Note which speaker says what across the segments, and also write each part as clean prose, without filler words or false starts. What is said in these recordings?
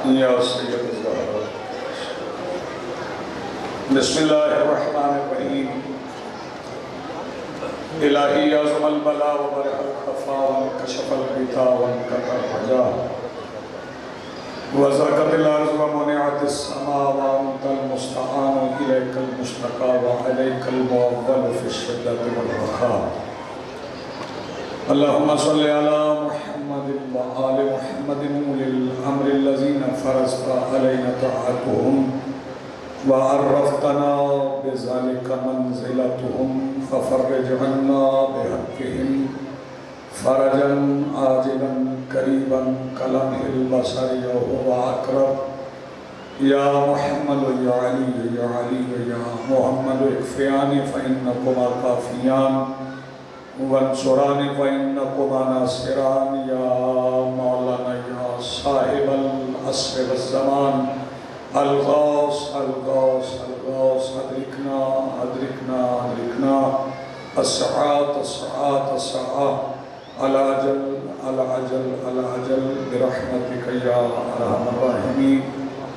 Speaker 1: یا سید الزہرا بسم اللہ الرحمن الرحیم الہی عظم البلا وبرح الخفا وانکشف الغطا وانقطع الرجا وزرقت الارض ومنعت السماء وانت المستعان الیک المشتقى وعلیک المعول فی الشدة والرخاء اللہم صلی علی محمد وآل محمد اولی الامر الذین فرضت علینا طاعتهم وعرفتنا بذلك منزلتهم ففرج عنا بحقهم فرجا عاجلا قریبا کلمح البصر وهو اقرب یا محمد یا علی یا علی یا محمد اکفیان فإنکما کافیان وانصران فإنکما ناصران یا مولانا یا صاحب العصر والزمان الغوث الغوث الغوث ادرکنا ادرکنا ادرکنا الساعات الساعات الساعات العجل العجل العجل برحمتک یا ارحم الراحمین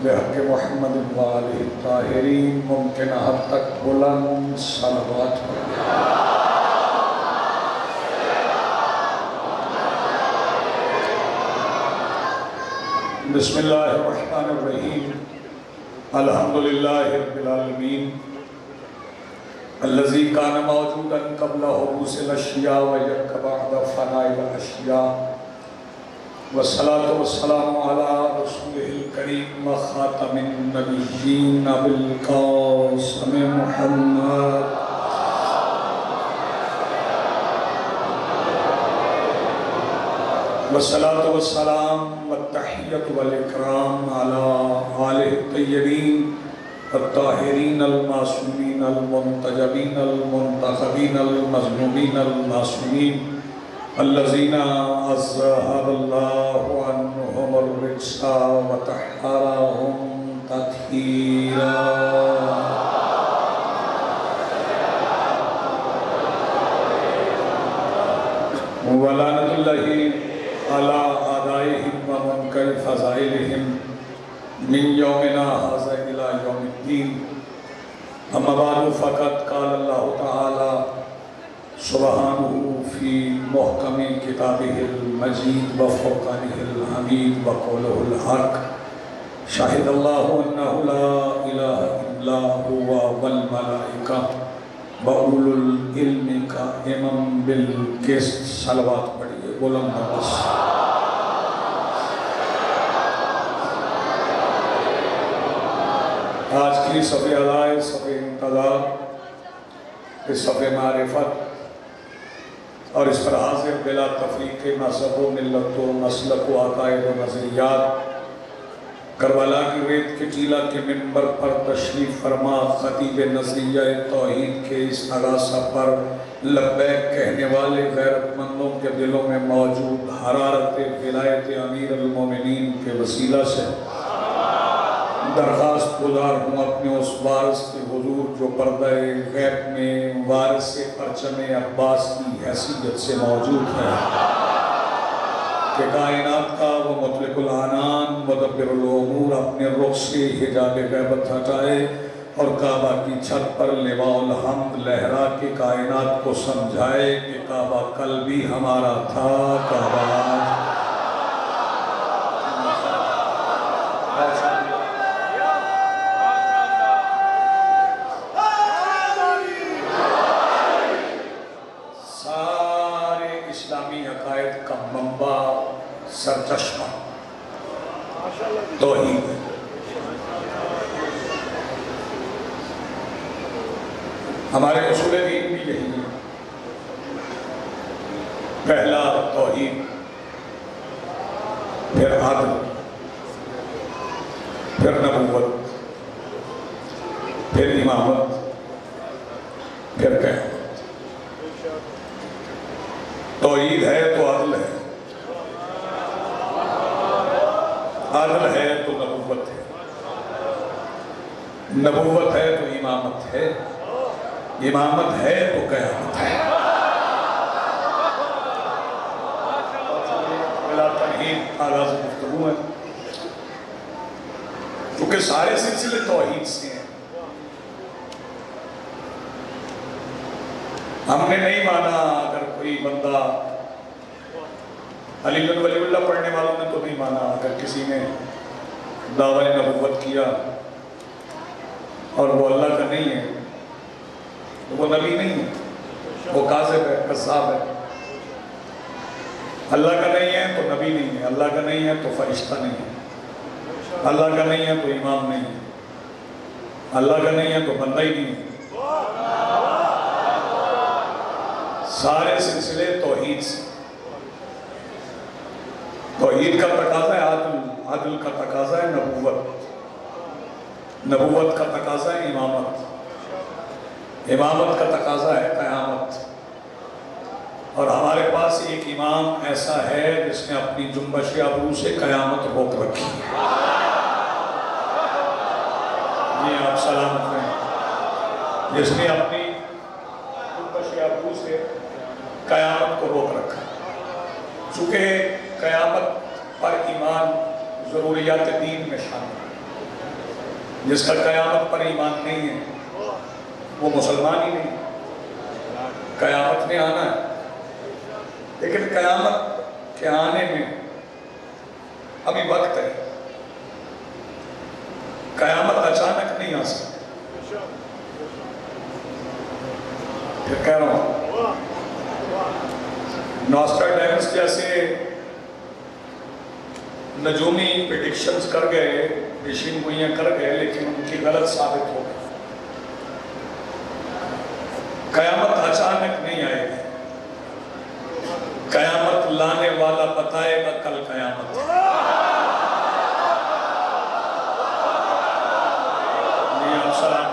Speaker 1: بحق محمد وآلہ الطاہرین ممکن حد تک بلند صلوات بسم اللہ الرحمن الرحیم الحمدللہ رب العالمین الذي كان موجودا قبل حدوث الاشیاء ويك بعد فناء الاشیاء والصلاة والسلام على رسوله الكريم وخاتم النبيين ابي القاسم محمد والصلاة والسلام والتحیة والإکرام على آلہ الطیبین الطاہرین المعصومین المنتجبین المنتخبین المظلومین المعصومین الذین اذهب اللہ عنہم الرجس وطہرهم تطہیرا ولعنۃ اللہ علی اعدائهم ومنکر فضائلهم من یومنا ھذا الی یوم الدین اما بعد فقد قال اللہ تعالی سبحانہ فی محکم کتابہ المجید وفرقانہ الحمید وقولہ الحق شاہد اللہ انہ لا الہ الا ہوا والملائکہ وَأُولُو الْعِلْمِ قَائِمًا بِالْقِسْطِ صلوات پڑھئے بلند بس آج کی صفحہ علائے صفحہ انتظار اس صفحہ معرفت اور اس پر حاضر بلا تفریق مذہب و ملت و مسلک و عقائد و نظریات کربلا کی ریت کے ٹیلہ کے منبر پر تشریف فرما خطیب نظریہ توحید کے اس اغاثہ پر لبیک کہنے والے غیرت مندوں کے دلوں میں موجود حرارت ولایت امیر المومنین کے وسیلہ سے درخواست گزار ہوں اپنے اس وارث کے حضور جو پردہ غیب میں وارث پرچم عباس کی حیثیت سے موجود ہے کہ کائنات کا وہ مطلق العنان مدبر الامور اپنے رخ سے حجاب غیبت ہٹائے اور کعبہ کی چھت پر لواء الحمد لہرا کے کائنات کو سمجھائے کہ کعبہ کل بھی ہمارا تھا کعبہ سرچشمہ توحید ہے ہمارے اصول دین بھی یہی ہے پہلا توحید پھر عدل پھر نبوت پھر امامت پھر قیامت توحید ہے تو عدل ہے عدل ہے تو نبوت ہے نبوت ہے تو امامت ہے امامت ہے تو قیامت ہے بلا تمہید آغاز گفتگو ہے چونکہ سارے سلسلے توحید سے ہیں. ہم نے نہیں مانا اگر کوئی بندہ علی بن ولی اللہ پڑھنے والوں نے تو نہیں مانا اگر کسی نے دعوی نبوت کیا اور وہ اللہ کا نہیں ہے تو وہ نبی نہیں ہے، وہ کاذب ہے، کذاب ہے. اللہ کا نہیں ہے تو نبی نہیں ہے، اللہ کا نہیں ہے تو فرشتہ نہیں ہے، اللہ کا نہیں ہے تو امام نہیں ہے، اللہ کا نہیں ہے تو بندہ ہی نہیں ہے. سارے سلسلے توحید سے. توحید کا تقاضا ہے عدل، عدل کا تقاضا ہے نبوت، نبوت کا تقاضا ہے امامت، امامت کا تقاضا ہے قیامت. اور ہمارے پاس ایک امام ایسا ہے جس نے اپنی جنبش ابرو سے قیامت روک رکھی ہے. یہ آپ سلامت رہیں، جس نے اپنی جنبش ابرو سے قیامت کو روک رکھا. چونکہ قیامت پر ایمان ضروریات دین میں شامل ہے. جس کا قیامت پر ایمان نہیں ہے وہ مسلمان ہی نہیں. قیامت نے آنا ہے لیکن قیامت کے آنے میں ابھی وقت ہے. قیامت اچانک نہیں آ سکتی. پھر کہہ رہا ہوں نوسٹراڈیمس جیسے نجومی پریڈکشنز کر گئے، پیشین گوئیاں کر گئے، لیکن ان کی غلط ثابت ہو گئی. قیامت اچانک نہیں آئے گی. قیامت لانے والا بتائے گا کل قیامت. یہ آپ سلام.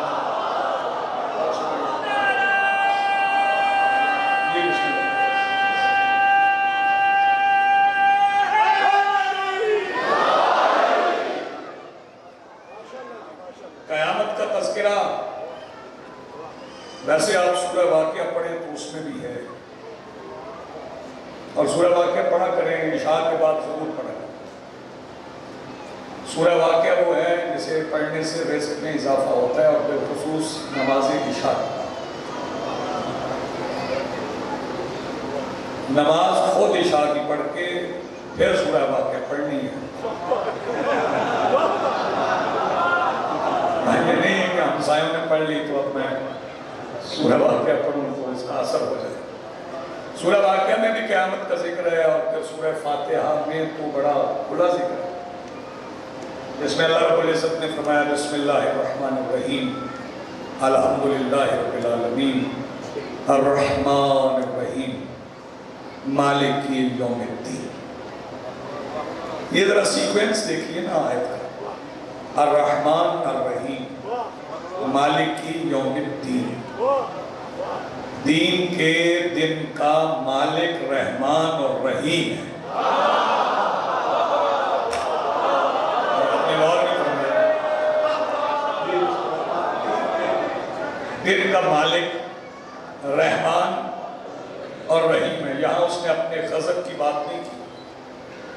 Speaker 1: قیامت کا تذکرہ ویسے آپ سورہ واقعہ پڑھیں تو اس میں بھی ہے، اور سورہ واقعہ پڑھا کریں، عشاء کے بعد ضرور پڑھیں. سورہ واقعہ وہ ہے جسے پڑھنے سے رزق میں اضافہ ہوتا ہے، اور بالخصوص نماز عشاء. نماز خود عشاء کی پڑھ کے پھر سورہ واقعہ پڑھنی ہے. یہ نہیں ہے کہ ہمسایوں نے پڑھ لی تو اب میں سورہ واقعہ پڑھوں تو اس کا اثر ہو جائے. سورہ واقعہ میں بھی قیامت کا ذکر ہے، اور پھر سورہ فاتحہ میں تو بڑا بڑا ذکر ہے جس میں اللہ رب العزت نے فرمایا بسم اللہ الرحمن الرحیم الحمدللہ رب العالمین الرحمن الرحیم مالک یوم الدین. یہ ذرا سیکوینس دیکھیے نا آیت کا. الرحمن الرحیم مالک یوم الدین. دین کے دن کا مالک رحمان اور رحیم ہے. دن کا مالک رحمان اور رحیم ہے. یہاں اس نے اپنے غضب کی بات نہیں کی،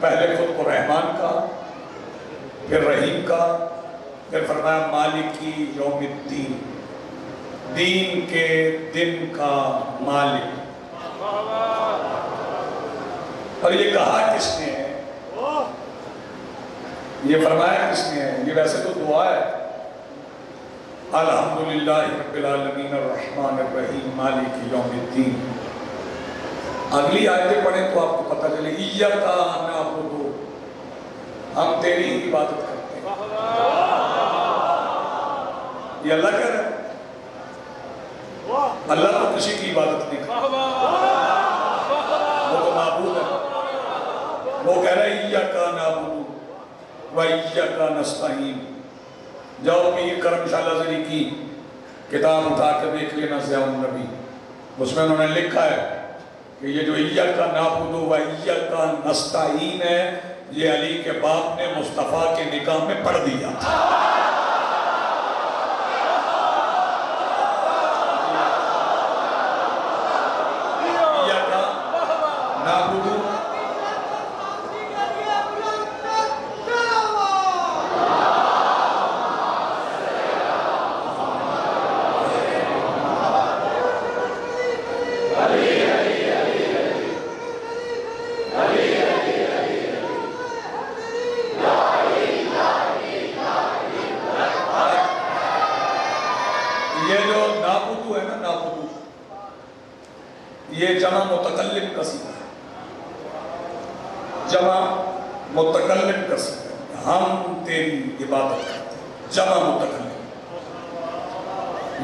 Speaker 1: پہلے خود کو رحمان کہا، پھر رحیم کہا، پھر فرمایا مالکی یوم الدین، دین کے دن کا مالک. اور یہ کہا کس نے ہے؟ یہ فرمایا کس نے ہے؟ یہ ویسے تو دعا ہے، الحمدللہ رب العالمین الرحمن الرحیم مالک یوم الدین. اگلی آیتیں پڑھیں تو آپ کو پتہ چلے ایاک نعبد، ہم تیری ہی عبادت کرتے ہیں. یہ اللہ کہہ رہا ہے. اللہ تو کسی کی عبادت نہیں کرتا، وہ تو معبود ہے. وہ کہہ رہا ہے ایاک نعبد و ایاک نستعین. جاؤ پیر کرم شاہ لازری کی کتاب اٹھا کے دیکھ لینا ضیاء النبی، اس میں انہوں نے لکھا ہے کہ یہ جو ایاک نعبد و ایاک نستعین ہے یہ علی کے باپ نے مصطفیٰ کے نکاح میں پڑھ دیا تھا. ایاک نعبد متکلم کا صیغہ ہے، جمع متکلم کا صیغہ ہے، ہم تیری عبادت کرتے ہیں، جمع متکلم،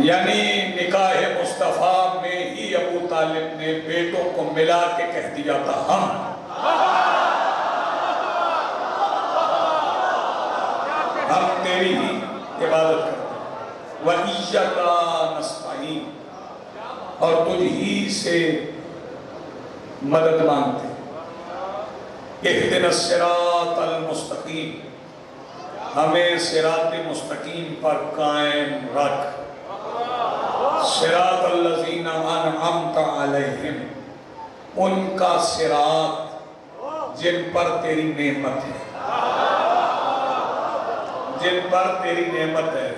Speaker 1: یعنی نکاح مصطفیٰ میں ہی ابو طالب نے بیٹوں کو ملا کے کہہ دیا تھا ہم تیری ہی عبادت کرتے ہیں، وَإِيَّكَ نَسْتَعِينُ، اور تجھ ہی سے مدد مانگتے ہیں، اهْدِنَا الصِّرَاطَ الْمُسْتَقِيمَ، ہمیں صراط مستقیم پر قائم رکھ، صراط الذین انعمت علیہم، ان کا صراط جن پر تیری نعمت ہے، جن پر تیری نعمت ہے۔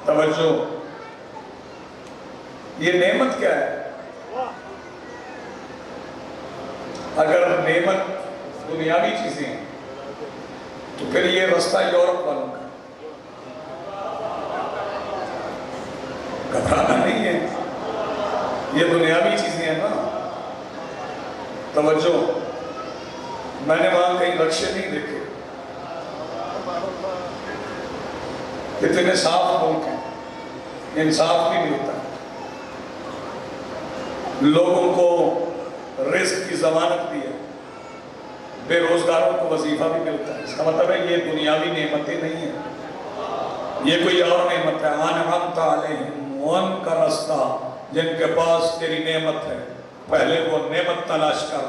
Speaker 1: توجہ، یہ نعمت کیا ہے؟ اگر نعمت دنیاوی چیزیں ہیں تو پھر یہ رستہ یورپ والوں کا، گھبرانا نہیں ہے، یہ دنیاوی چیزیں ہیں نا۔ توجہ، میں نے وہاں کہیں رکشے نہیں دیکھے، اتنے صاف ملک ہیں، انصاف نہیں ملتا، لوگوں کو رزق کی ضمانت بھی ہے، بے روزگاروں کو وظیفہ بھی ملتا ہے، اس کا مطلب ہے یہ دنیاوی نعمتیں نہیں ہیں، یہ کوئی اور نعمت ہے۔ انعمت علیہم، ان کا رستہ جن کے پاس تیری نعمت ہے، پہلے وہ نعمت تلاش کر۔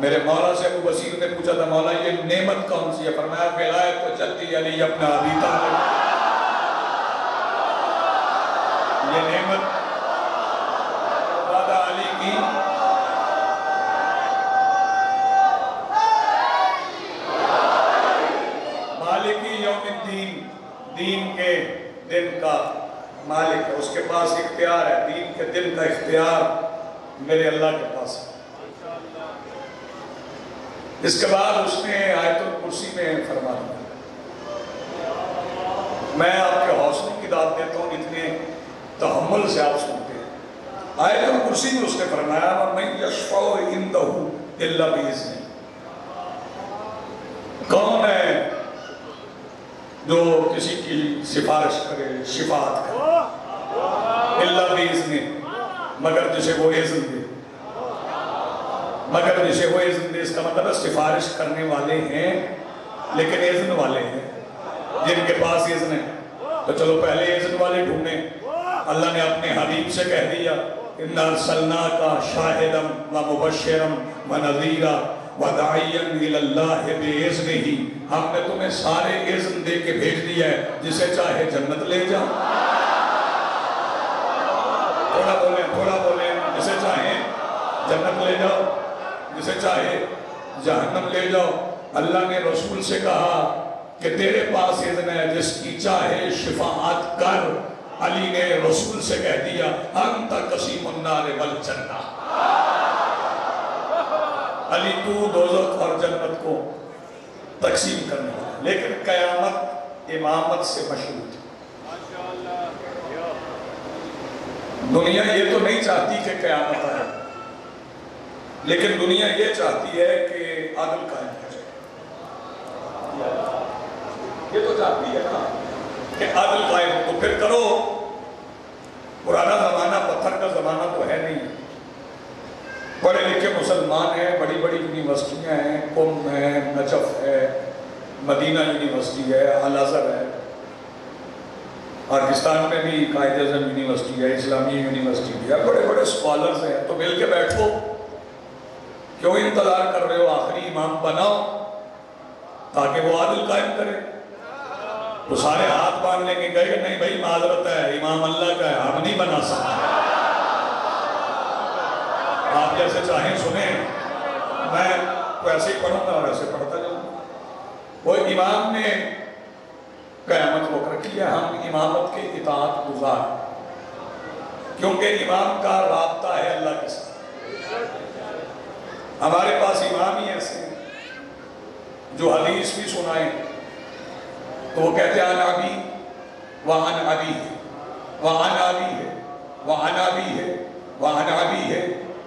Speaker 1: میرے مولا سے ابو بصیر نے پوچھا تھا، مولا یہ نعمت کون سی ہے؟ فرمایا ولایت تو جدی علی ابن ابی طالب، یہ نعمت دادا علی کی مالکی یوم الدین، دین کے دن کا مالک ہے، اس کے پاس اختیار ہے، دین کے دن کا اختیار میرے اللہ کے پاس ہے۔ اس کے بعد اس نے آیت الکرسی میں فرما دیا، میں آپ کے حوصلے کی داد دیتا ہوں، اتنے تحمل سے آپ سنتے ہیں۔ آیت الکرسی میں اس نے فرمایا وَمَن يَشْفَعُ عِندَهُ إِلَّا بِإِذْنِهِ، کون ہے جو کسی کی سفارش کرے، شفاعت کرے، إِلَّا بِإِذْنِهِ، مگر جسے وہ اذن دے، مگر جسے وہ اذن دے، اس کا مطلب ہے سفارش کرنے والے ہیں لیکن اذن والے ہیں، جن کے پاس اذن ہے، تو چلو پہلے اذن والے ڈھونڈیں۔ اللہ نے اپنے حبیب سے کہہ دیا اِنَّا أَرْسَلْنَاكَ شَاهِدًا وَمُبَشِّرًا وَنَذِيرًا وَدَاعِيًا إِلَى اللَّهِ بِإِذْنِهِ، ہم نے تمہیں سارے اذن دے کے بھیج دیا ہے، جسے چاہے جنت لے جاؤ، تھوڑا بولیں، جسے چاہے جنت لے جاؤ، جسے چاہے جہنم لے جاؤ۔ اللہ نے رسول سے کہا کہ تیرے پاس اذن ہے، جس کی چاہے شفاعت کر۔ علی نے رسول سے کہہ دیا انت قسیم النار والجنہ، علی تو دوزخ اور جنت کو تقسیم کرنے والا۔ لیکن قیامت امامت سے مشروط ہے۔ دنیا یہ تو نہیں چاہتی کہ قیامت آئے، لیکن دنیا یہ چاہتی ہے کہ عدل قائم ہو جائے، یہ تو چاہتی ہے نا کہ عدل قائم ہو، تو پھر کرو۔ پرانا زمانہ پتھر کا زمانہ تو ہے نہیں، پڑھے لکھے مسلمان ہیں، بڑی بڑی یونیورسٹیاں ہیں، قم ہے، نجف ہے، مدینہ یونیورسٹی ہے، الازہر ہے، پاکستان میں بھی قائد اعظم یونیورسٹی ہے، اسلامی یونیورسٹی بھی ہے، بڑے بڑے اسکالرز ہیں، تو مل کے بیٹھو، کیوں انتظار کر رہے ہو؟ آخری امام بناؤ تاکہ وہ عادل قائم کرے۔ تو سارے ہاتھ باندھ لیں گے، کہے کہ نہیں بھائی معذرت ہے، امام اللہ کا ہے، ہم نہیں بنا سکتے، آپ جیسے چاہیں سنیں، میں تو ایسے ہی پڑھوں گا اور ایسے پڑھتا جاؤں گا۔ وہ امام نے قیامت روک رکھی ہے، ہم امامت کے اطاعت گزار، کیونکہ امام کا رابطہ ہے اللہ کے ساتھ۔ ہمارے پاس امام ہی ایسے ہیں جو حدیث بھی سنائیں تو وہ کہتے ہیں عن ابی وعن ابی ہے وعن ابی ہے وعن ابی ہے وعن ابی ہے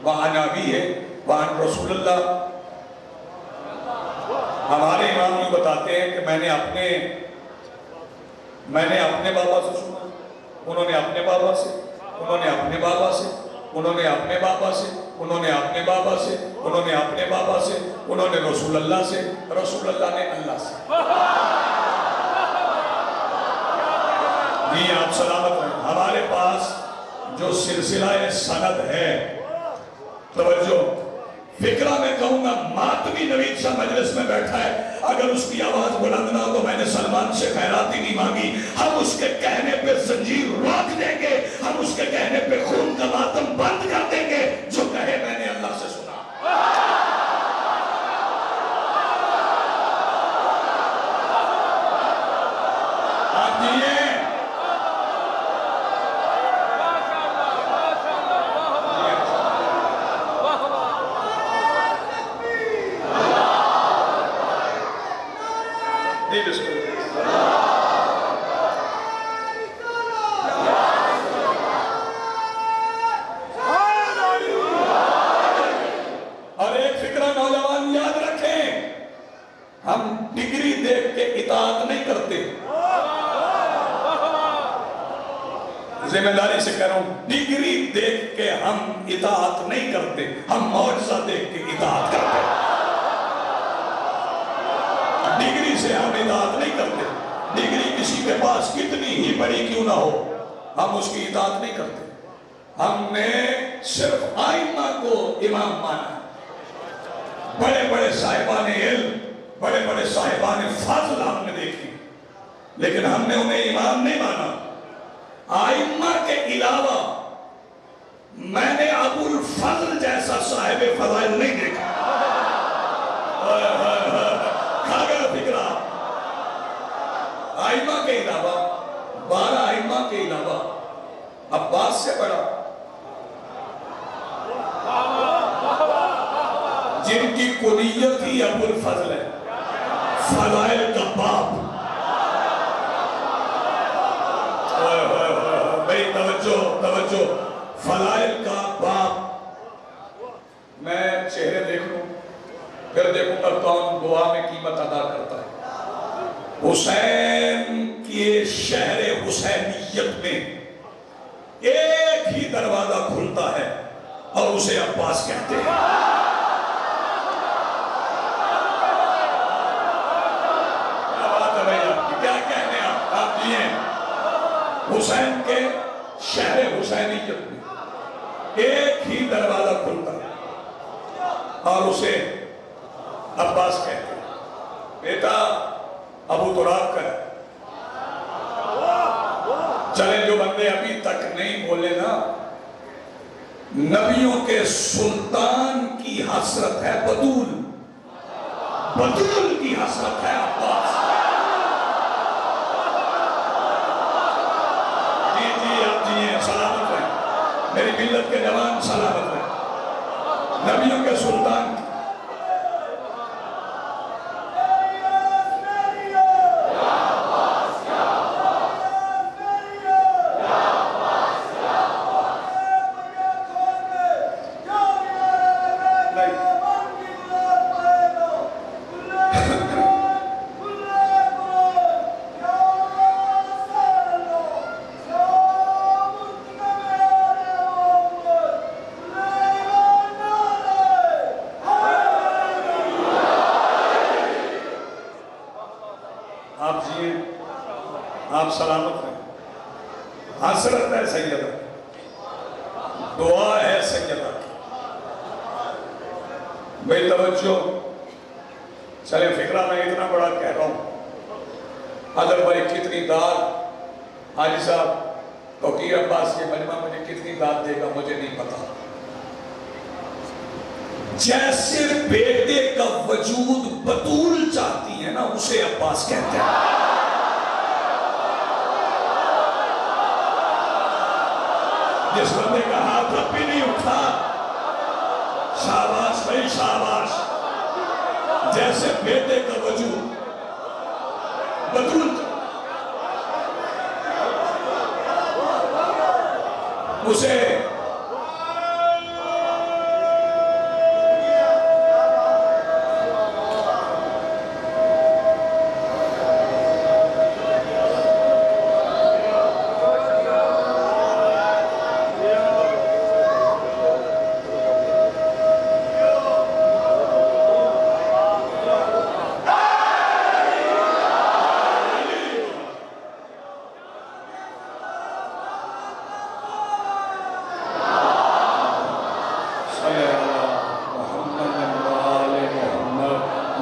Speaker 1: وعن ابی ہے وعن رسول اللہ. ہمارے امام یوں بتاتے ہیں کہ میں نے اپنے بابا سے سنا، انہوں نے اپنے بابا سے، انہوں نے اپنے بابا سے، انہوں نے اپنے بابا سے، انہوں نے اپنے بابا سے، انہوں نے اپنے بابا سے، انہوں نے رسول اللہ سے، رسول اللہ نے اللہ سے. جی آپ سلامت ہیں. ہمارے پاس جو سلسلہ سند ہے، توجہ، فکرہ میں کہوں گا ماتمی نوید شاہ مجلس میں بیٹھا ہے، اگر اس کی آواز بلند نہ ہو تو میں نے سلمان سے خیراتی نہیں مانگی، ہم اس کے کہنے پہ زنجیر روک دیں گے، ہم اس کے کہنے پہ خون کا ماتم بند کر دیں گے جو کہے میں نے اللہ سے سنا. آپ جیئے اور ایک فکرہ نوجوان یاد رکھیں، ہم ڈگری دیکھ کے اطاعت نہیں کرتے. ذمہ داری سے کہہ رہا ہوں، ڈگری دیکھ کے ہم اطاعت نہیں کرتے، ہم معجزہ دیکھ کے اطاعت کرتے. ڈگری سے ہم اطاعت نہیں کرتے. ڈگری کسی کے پاس کتنی ہی بڑی کیوں نہ ہو، ہم اس کی اطاعت نہیں کرتے. ہم نے صرف آئمہ کو امام مانا، بڑے بڑے صاحبان علم، بڑے بڑے صاحبان فضل ہم نے دیکھی، لیکن ہم نے انہیں امام نہیں مانا. آئمہ کے علاوہ میں نے ابو الفضل جیسا صاحب فضائل نہیں دیکھا. کھا گیا فکرہ. آئمہ کے علاوہ، 12 آئمہ کے علاوہ عباس سے بڑا، جن کی کنیت ہی ابو الفضل ہے، فضائل کا باپ. بھئی توجہ، فضائل کا باپ. میں چہرے دیکھ لوں پھر دیکھوں گا کون دعا میں قیمت ادا کرتا ہے. حسین کے شہر حسینیت میں ایک ہی دروازہ کھلتا ہے اور اسے عباس کہتے ہیں. کیا بات ہے بھائی، آپ کی کیا کہنے آپ دیئے. حسین کے شہر حسینیت میں ایک ہی دروازہ کھلتا ہے اور اسے عباس کہتے ہیں. بیٹا ابو تراب کا ہے. چلیں جو بندے ابھی تک نہیں بولے نا، نبیوں کے سلطان کی حسرت ہے بدول، بدول کی حسرت ہے عباس. جی آپ جیئے سلامت رہیں، میری ملت کے جوان سلامت رہیں. نبیوں کے سلطان کی آپ سلامت ہیں. حسرت ہے سیدہ، دعا ہے سیدہ. بھئی توجہ، چلیں فکرہ میں اتنا بڑا کہہ رہا ہوں. حضر بھائی کتنی داد حاجی صاحب توقیر عباس کے مجمع مجھے کتنی داد دے گا مجھے نہیں پتا. جیسے بیٹے کا وجود بطول چاہتی ہے نا اسے عباس کہتے ہیں. جس بندے کا ہاتھ اب بھی نہیں اٹھا، شاباش بھائی شاباش. جیسے بیٹے کا وجود بطول اسے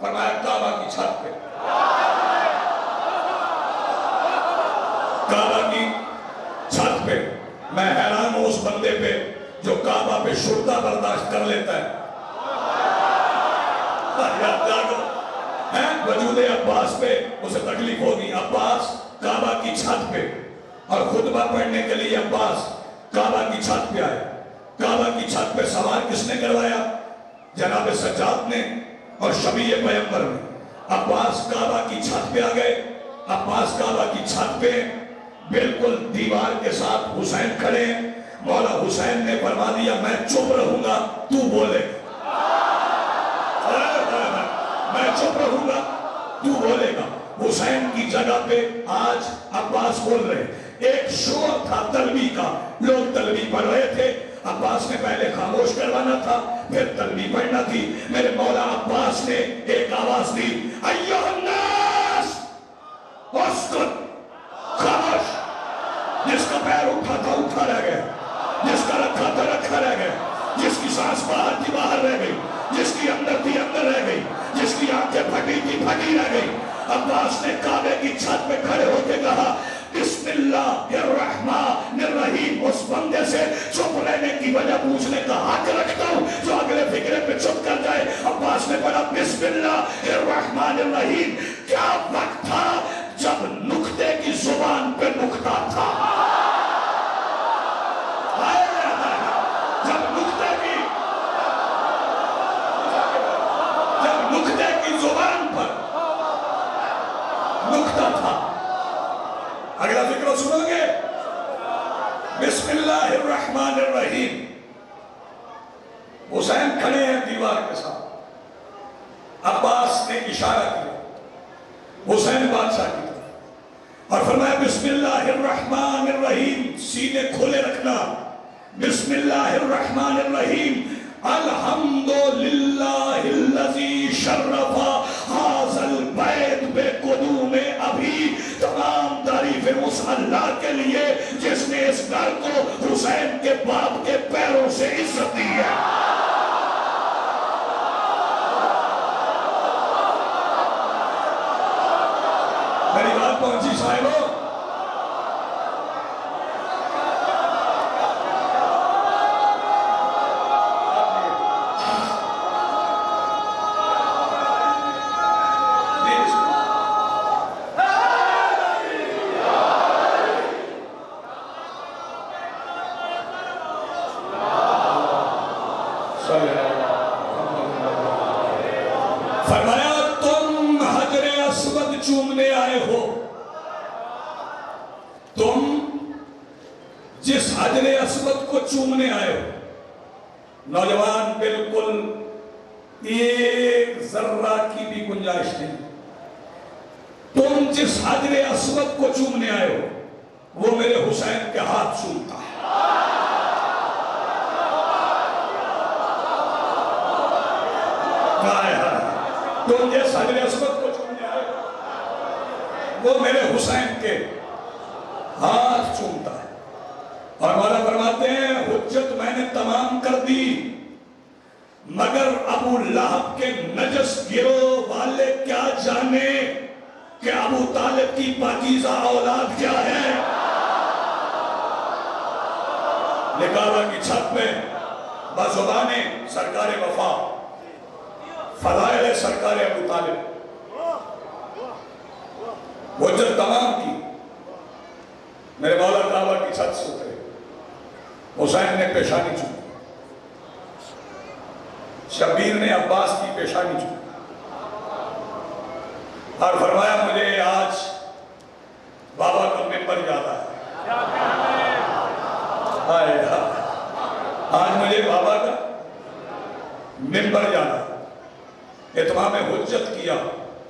Speaker 1: فرمایا کعبہ کی چھت پہ، کعبہ کی چھت پہ۔ میں حیران ہوں اس بندے پہ جو کعبہ پہ شرطہ برداشت کر لیتا ہے۔ وجود عباس پہ اسے تکلیف ہوگی، عباس کعبہ کی چھت پہ، اور خطبہ پڑھنے کے لیے عباس کعبہ کی چھت پہ آئے۔ کعبہ کی چھت پہ سوار کس نے کروایا؟ جناب سجاد نے اور شبیہ پیغمبر نے۔ عباس کعبہ کی چھت پہ آ گئے۔ عباس کعبہ کی چھت پہ بالکل دیوار کے ساتھ حسین کھڑے ہیں۔ مولا حسین نے فرما دیا میں چپ رہوں گا تو بولے گا، میں چپ رہوں گا تو بولے گا۔ حسین کی جگہ پہ آج عباس بول رہے ہیں۔ ایک شور تھا تلبی کا، لوگ تلبی پڑھ رہے تھے، عباس نے پہلے خاموش کروانا تھا پھر تلبی پڑھنا تھی۔ میرے مولا عباس نے ایک آواز دی، ایھا الناس اسکت، خاموش۔ جس کا پیر اٹھا تھا اٹھا رہ گیا، جس کا رکھا تھا رکھا رہ گیا، جس کی سانس باہر تھی باہر رہ گئی، جس کی اندر تھی اندر رہ گئی، جس کی آنکھیں پھٹی تھی پھٹی رہ گئی۔ عباس نے کعبے کی چھت پہ کھڑے ہو کے کہا بسم اللہ الرحمن الرحیم۔ اس بندے سے چپ رہنے کی وجہ پوچھنے کا حق رکھتا ہوں جو اگلے فکرے پہ چپ کر جائے۔ عباس نے پڑھا بسم اللہ الرحمن الرحیم۔ کیا وقت تھا جب نکتے کی زبان پہ نکتہ تھا، جب نکتے کی زبان پر نکتہ تھا۔ اگلا فکر سنو گے، بسم اللہ الرحمن الرحیم۔ حسین کھڑے ہیں دیوار کے ساتھ، عباس نے اشارہ کیا حسین بادشاہ کی طرف اور فرمایا بسم اللہ الرحمن الرحیم، سینے کھولے رکھنا۔ بسم اللہ الرحمن الرحیم، الحمدللہ الذی شرف ھذا البیت بقدوم ابی۔ تمام تعریفیں اس اللہ کے لیے جس نے اس گھر کو حسین کے باپ کے پیروں سے عزت دی ہے۔ میری بات پہنچی صاحبوں؟ فرمایا تم حجر اسود چومنے آئے ہو، تم جس حجر اسود کو چومنے آئے ہو، نوجوان بالکل ایک ذرہ کی بھی گنجائش نہیں، تم جس حجر اسود کو چومنے آئے ہو وہ میرے حسین کے ہاتھ چومتا ہے۔ تم جس حجر اسود کو چومنے آئے ہو وہ میرے حسین کے ہاتھ چومتا ہے۔ اور مولا فرماتے ہیں حجت میں نے تمام کر دی مگر ابو لہب کے نجس گروہ والے کیا جانے کہ ابو طالب کی پاکیزہ اولاد کیا ہے۔ کعبہ کی چھت میں بزبان سرکار وفا، فضائل سرکار ابو طالب، حجت تمام کی۔ میرے مولا کعبہ کی چھت سے اترے، حسین نے پیشانی چومی، شبیر نے عباس کی پیشانی چومی اور فرمایا مجھے آج بابا کا منبر یاد آیا۔ آج مجھے بابا کا منبر یاد آیا۔ اتمام حجت کیا،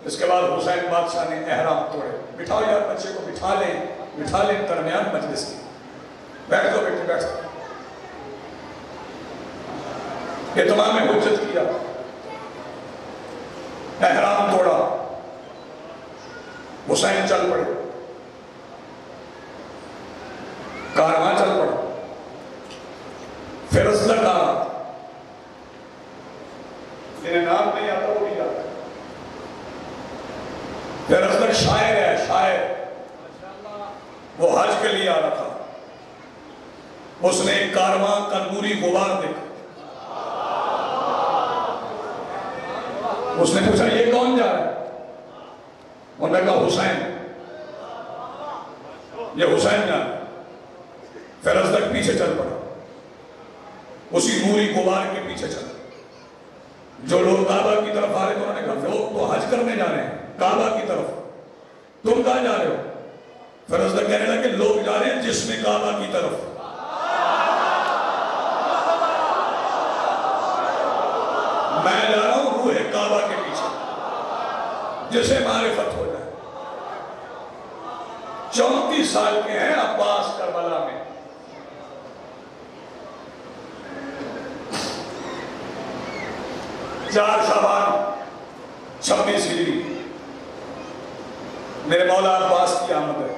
Speaker 1: اس کے بعد حسین بادشاہ نے احرام توڑے۔ بٹھاؤ یار بچے کو، بٹھا لیں درمیان مجلس کی، بیٹھ دو بیٹے بیٹھ۔ اتمام حجت کیا، احرام توڑا، حسین چل پڑے، کارواں چل پڑا، پھر ازدکا جنہیں نام نہیں آتا وہ بھی آتا، پھر ازدک شاعر ہے، شاعر، وہ حج کے لیے آ رہا تھا، اس نے ایک کارواں کا نوری غبار دیکھا، اس نے پوچھا یہ کون جا رہا ہے؟ انہوں نے کہا حسین، یہ حسین جا رہا ہے۔ پھر ازدک پیچھے چل پڑا، اسی نوری غبار کے پیچھے چلا۔ جو لوگ کعبہ کی طرف آ رہے تھے انہوں نے کہا لوگ تو حج کرنے جا رہے ہیں کعبہ کی طرف، تم کہاں جا رہے ہو؟ پھر ازدک کہنے لگا کہ لوگ جا رہے ہیں جسم کعبہ کی طرف، میں جا رہا ہوں روح کعبہ کے پیچھے، جسے معرفت ہو جائے۔ 34 سال کے ہیں عباس کربلا میں، چار شعبان 26 ہجری میرے مولا عباس کی آمد ہے۔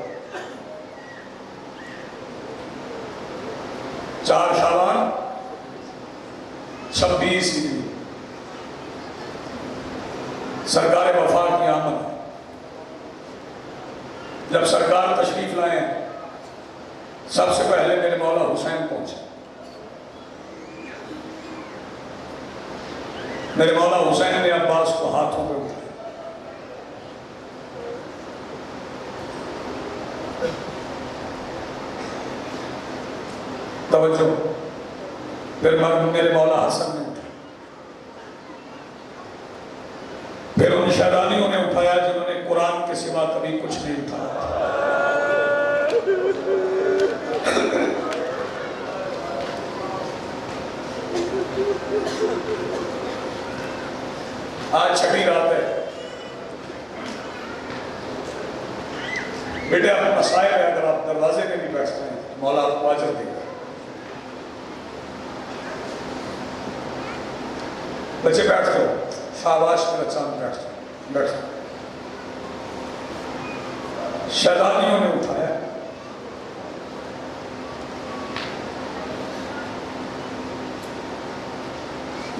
Speaker 1: 4 شعبان 26 ہجری سرکار وفا کی آمد ہے۔ جب سرکار تشریف لائے سب سے پہلے میرے مولا حسین پہنچے۔ میرے مولا حسین نے عباس کو ہاتھوں پہ اٹھایا، توجہ، پھر میرے مولا حسن نے اٹھایا، پھر ان شہزادیوں نے اٹھایا جنہوں نے قرآن کے سوا کبھی کچھ نہیں اٹھایا۔ آج چھٹی رات ہے، بیٹے آپ مسائل ہے، اگر آپ دروازے میں نہیں بیٹھتے ہیں مولا آپ کو اجر دے گا۔ بچے بیٹھتے ہو، شاباش میرا چاند بیٹھتے ہو۔ شہزادیوں نے اٹھایا،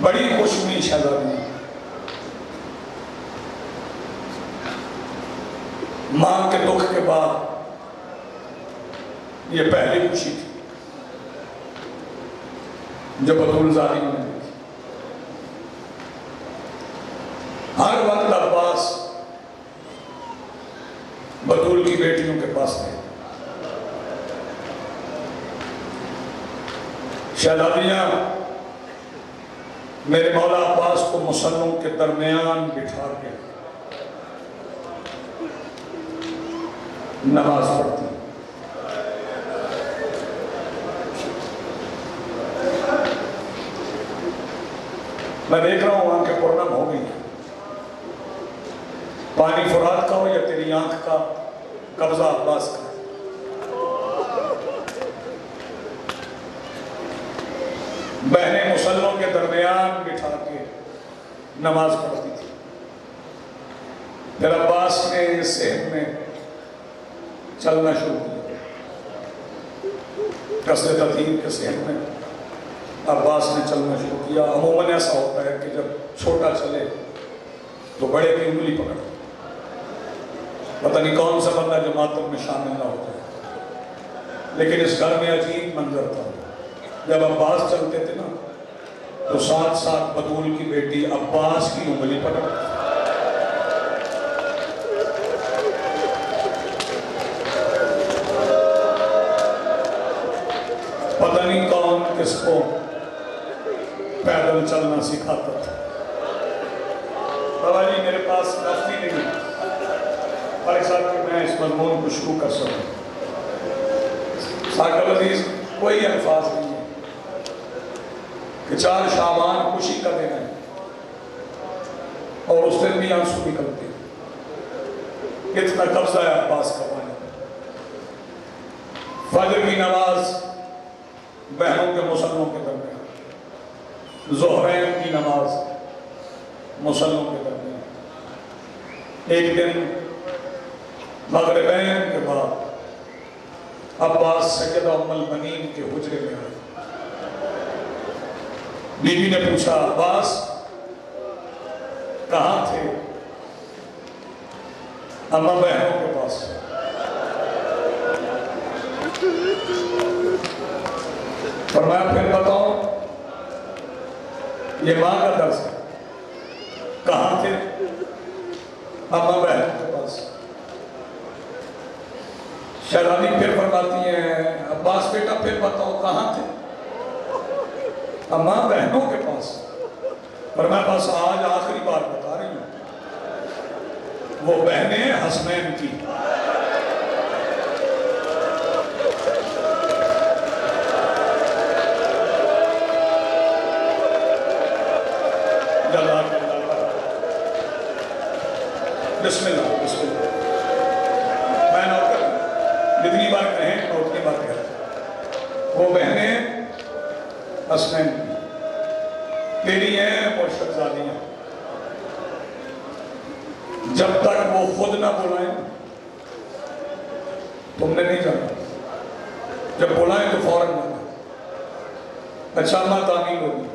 Speaker 1: بڑی خوش ہوئی شہزادیاں، ماں کے دکھ کے بعد یہ پہلی خوشی تھی جو بطول زادیوں نے دیکھی۔ ہر وقت عباس بطول کی بیٹیوں کے پاس تھے۔ شہزادیاں میرے مولا عباس کو مصلوں کے درمیان بٹھا کے نماز پڑھتی۔ میں دیکھ رہا ہوں آنکھیں پرنم ہو گئی، پانی فرات کا ہو یا تیری آنکھ کا قبضہ عباس کا۔ بہنیں مصلوں کے درمیان بٹھا کے نماز پڑھتی تھی۔ پھر عباس نے صحن میں چلنا شروع کیا، قصر تطہیر کے صحن میں عباس نے چلنا شروع کیا۔ عموماً ایسا ہوتا ہے کہ جب چھوٹا چلے تو بڑے کی انگلی پکڑ، پتہ نہیں کون سا بندہ جو ماتم میں شامل نہ ہو جائے۔ لیکن اس گھر میں عجیب منظر تھا، جب عباس چلتے تھے نا تو ساتھ ساتھ بطول کی بیٹی عباس کی انگلی پکڑ، پتہ نہیں کون کس کو پیدل چلنا سکھاتا تھا۔ بابا جی میرے پاس لفظ ہی نہیں فارغ صاحب کہ میں اس مضمون کو شروع کر سکوں۔ ساقب عزیز کوئی الفاظ نہیں ہے کہ 4 شعبان خوشی کا دن ہے اور اس دن بھی آنسو نکلتے ہیں۔ اتنا قبضہ ہے عباس کا پانی۔ فجر کی نماز بہنوں کے مصلوں کے درمیان، ظہرین کی نماز مصلوں کے درمیان، ایک دن مغربین کے بعد عباس سیدہ ام البنین کے حجرے میں آئے۔ بی بی نے پوچھا عباس کہاں تھے؟ اما بہنوں کے پاس. فرمایا پھر بتاؤ یہ ماں کا درس ہے. کہاں تھے؟ اما بہنوں کے پاس. شہزادی پھر فرماتی ہیں عباس بیٹا پھر بتاؤ کہاں تھے؟ اما بہنوں کے پاس. فرمایا بس آج آخری بار بتا رہی ہوں. وہ بہنیں حسنین کی. بسم اللہ بسم اللہ. میں نوٹ کر جتنی بار کہیں اتنی بار کہتا. وہ بہنیں حسنین کی تیری ہیں اور شہزادیاں. جب تک وہ خود نہ بلائیں تم نے نہیں جانا. جب بلائیں تو فوراً جانا. اچھا اماں تعمیل ہوگی.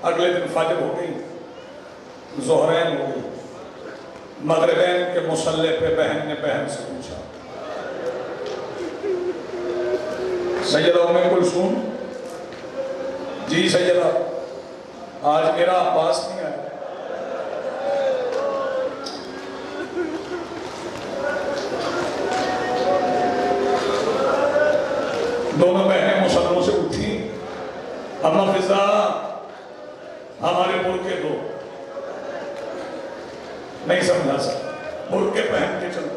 Speaker 1: اگلے دن فجر ہو گئی, ظہرین ہو گئی, مغربین کے مصلے پہ بہن نے بہن سے پوچھا سیدہ ام کلثوم جی سیدہ آج میرا عباس نہیں آیا. دونوں بہنیں مصلوں سے اٹھی. اما فضا ہمارے برقعے دو. نہیں سمجھا سکتا. برقعے پہن کے چلو.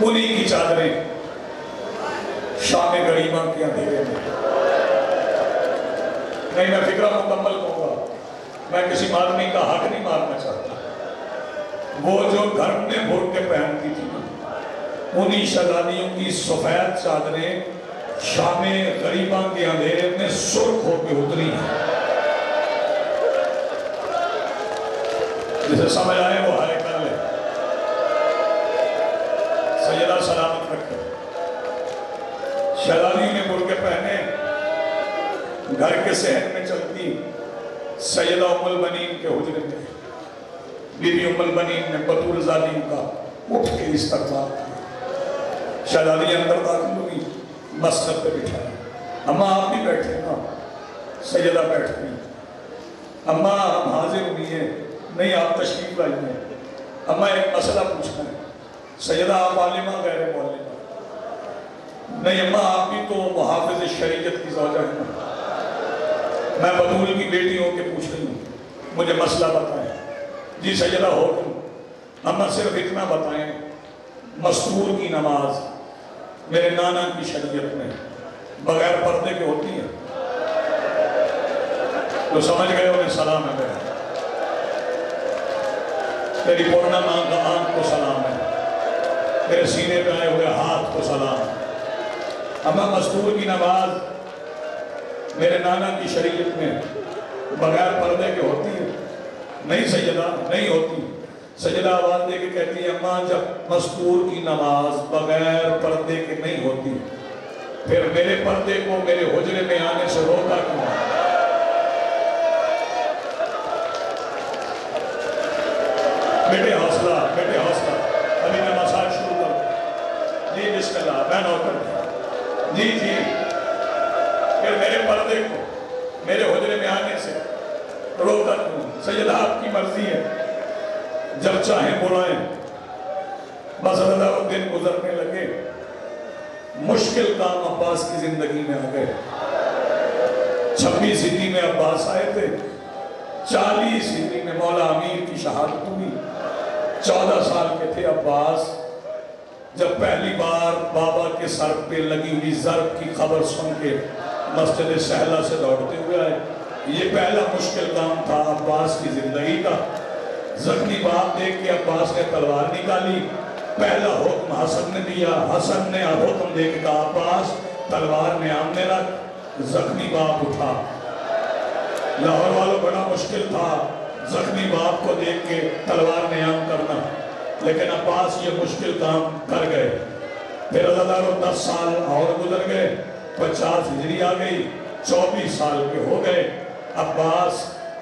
Speaker 1: انہی کی چادریں شام غریبہ کے اندھیرے میں. نہیں میں فکرہ مکمل کہوں گا. میں کسی آدمی کا حق نہیں مارنا چاہتا. وہ جو گھر میں برقعے پہنتی تھی انہی شہزادیوں کی سفید چادریں شام غریبہ کے اندھیرے میں سرخ ہو کے اتری ہیں. جسے سمجھ آئے وہ ہائے کر لے. سیدہ سلامت رکھے. شہزادی نے برقعے پہنے گھر کے صحن میں چلتی. سیدہ ام البنین کے حجرے میں بی بی ام البنین نے بطول زادیوں کا اٹھ کے استقبال کیا. شہزادی اندر داخل ہوئی, مسند پہ بٹھایا. اماں آپ بھی بیٹھے نا. سیدہ بیٹھ گئی. اماں ہم حاضر ہوئی ہیں. نہیں آپ تشریف لائی ہیں. اماں ایک مسئلہ پوچھنا ہے. سیدہ آپ عالمہ غیر معلمہ؟ نہیں اماں آپ بھی تو محافظ شریعت کی زوجہ ہیں. میں بطول کی بیٹی ہو کے پوچھ رہی ہوں, مجھے مسئلہ بتائیں. جی سیدہ حکم. اماں صرف اتنا بتائیں مستور کی نماز میرے نانا کی شریعت میں بغیر پردے کے ہوتی ہے؟ تو سمجھ گئے انہیں سلام ہے. تیری پورنا آنکھ کو سلام ہے. تیرے سینے پہ آئے ہوئے ہاتھ کو سلام ہے. اماں مستور کی نماز میرے نانا کی شریعت میں بغیر پردے کے ہوتی ہے؟ نہیں سیدہ نہیں ہوتی. سیدہ آواز دے کے کہتی ہے اماں جب مستور کی نماز بغیر پردے کے نہیں ہوتی پھر میرے پردے کو میرے حجرے میں آنے سے روکا کیوں؟ بیٹے حوصلہ ابھی میں مساج شروع کروں. جی بسم اللہ. میں نوکر جی پھر میرے پردے کو میرے حجرے میں آنے سے روکا کیوں؟ سیدہ آپ کی مرضی ہے, جب چاہیں بلائیں. بس اللہ وہ دن گزرنے لگے. مشکل کام عباس کی زندگی میں آ گئے. 26 ہجری میں عباس آئے تھے. 40 ہجری میں مولا امیر کی شہادت ہوئی. 14 سال کے تھے عباس جب پہلی بار بابا کے سر پہ لگی ہوئی ضرب کی خبر سن کے مسجد سہلہ سے دوڑتے ہوئے آئے. یہ پہلا مشکل کام تھا عباس کی زندگی کا. زخمی باپ دیکھ کے عباس نے تلوار نکالی. پہلا حکم حسن نے دیا. حسن نے حکم دے کے کہا عباس تلوار میں آمنے رکھ. زخمی باپ اٹھا. لاہور والوں بڑا مشکل تھا زخمی باپ کو دیکھ کے تلوار نیام کرنا, لیکن عباس یہ مشکل کام کر گئے. پھر اللہ 10 سال اور گزر گئے. 50 ہجری آ گئی. 24 سال کے ہو گئے. عباس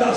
Speaker 1: 10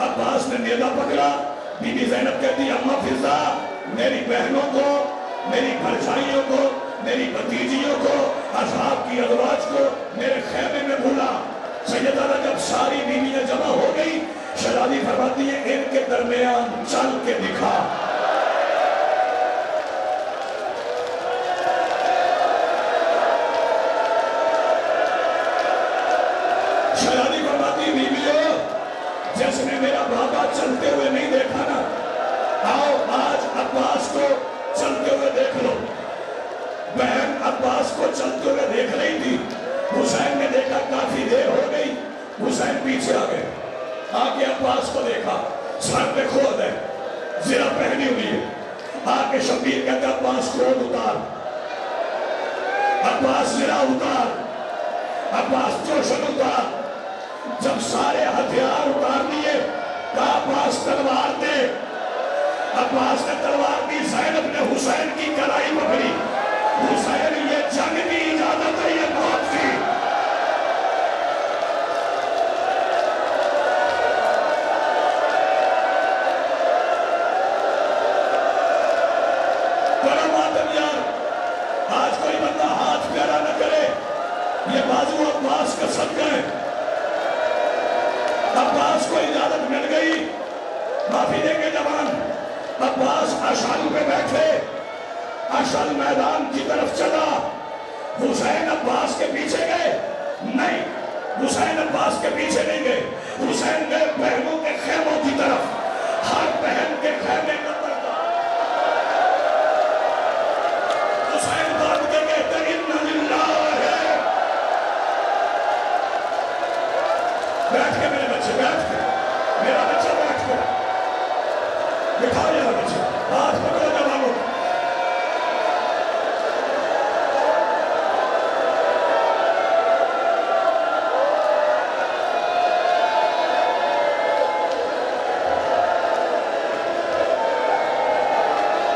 Speaker 1: عباس نے نیزہ پکڑا. بی بی زینب کہتی اما فضا میری بہنوں کو, میری بھرجائیوں کو, میری بھتیجیوں کو, اصحاب کی ازواج کو میرے خیمے میں بھولا. سیدہ جب ساری بیویاں جمع ہو گئی, شہزادی فرماتی ہے ان کے درمیان چل کے دکھا. شہزادی فرماتی بیویوں جس نے میرا بابا چلتے ہوئے نہیں دیکھا نا, آؤ آج عباس کو چلتے ہوئے دیکھ لو. بہن عباس کو چلتے ہوئے دیکھ رہی تھی. حسین نے دیکھا کافی دیر ہو گئی, حسین پیچھے آ گئے, آگے عباس کو دیکھا سر پہ کھود ہے, زرہ پہنی ہوئی ہے. آگے شبیر کہتا عباس کھود اتار, عباس زرہ اتار, عباس جوشن اتار. جب سارے ہتھیار اتار دیے کہا عباس تلوار دے. عباس نے تلوار دی. زینب نے حسین کی کلائی پکڑی. حسین یہ جنگ کی اجازت ہے, یہ موت کی. بڑا ماتم یار, آج کوئی بندہ ہاتھ پیارا نہ کرے, یہ بازو عباس کا صدقہ ہے. عباس کو اجازت مل گئی, معافی دیں گے جوان. عباس اشعل پہ بیٹھے, اشعل میدان کی طرف چلا. حسین عباس کے پیچھے گئے نہیں, حسین عباس کے پیچھے نہیں گئے. حسین گئے بہنوں کے خیموں کی طرف. ہر بہن کے خیمے کا پردہ حسین باندھ کے کہتے اِنَّ لِلَّهِ. بیٹھ کے میرے بچے, بیٹھ کے میرا بچہ, بیٹھ کے بٹھا لیا بچے, ہاتھ پکڑو جوانوں.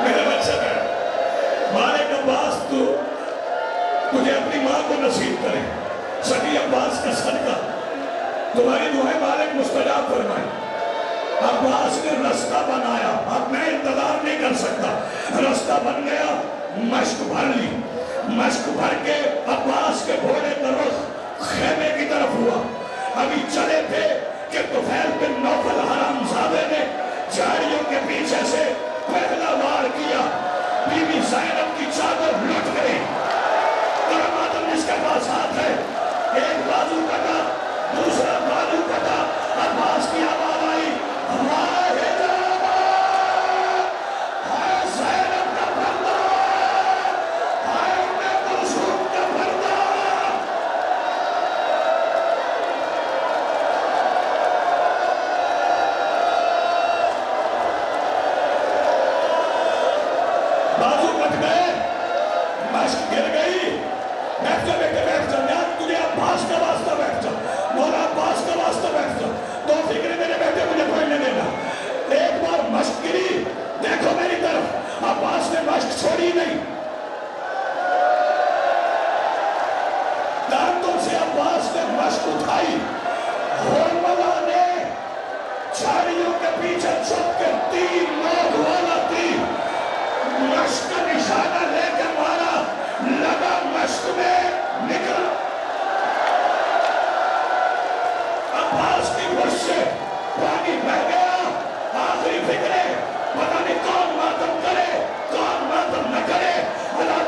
Speaker 1: میرے بچے بیٹھ. مالک عباس تجھے اپنی ماں کو نصیب کرے. سکی عباس کا صدقہ تمہاری دعائیں مالک مستجاب فرمائے. عباس نے رستہ بنایا, اب میں انتظار نہیں کر سکتا. رستہ بن گیا, مشک بھر لی. مشک بھر کے عباس کے گھوڑے کا رخ خیمے کی طرف ہوا. ابھی چلے تھے کہ طفیل بن نوفل حرامزادے نے جھاڑیوں کے پیچھے سے پہلا وار کیا. بی بی زینب کی چادر لٹ گئی. کرم آدم جس کے پاس ہاتھ ہے, ایک بازو کٹا, دوسرا بازو کٹا. عباس کی آواز آئی, ہائے جناب, ہائے زینب کا پردہ, ہائے ام کلثوم کا پردہ. بازو کٹ گئے, مشک گر گئی. بیٹھ جا بیٹے, بیٹھ جا. تجھے عباس کا واسطہ, بیٹھ جا. مولا عباس کا واسطہ بیٹھ جا. تو فکر میرے بیٹے مجھے پڑھنے دینا. ایک بار مشک گری, دیکھو میری طرف. عباس نے مشک چھوڑی نہیں. دانتوں سے عباس نے مشک اٹھائی. ہرملا نے جھاڑیوں کے پیچھے چھپ کے 3 نوک والا تیر مشک کا نشانہ لے کے مارا. لگا مشک میں نکلا. عباس کی مجھ سے پانی بہ گیا. آخری فکرے پتہ نہیں کون ماتم کرے, کون ماتم نہ کرے. اللہ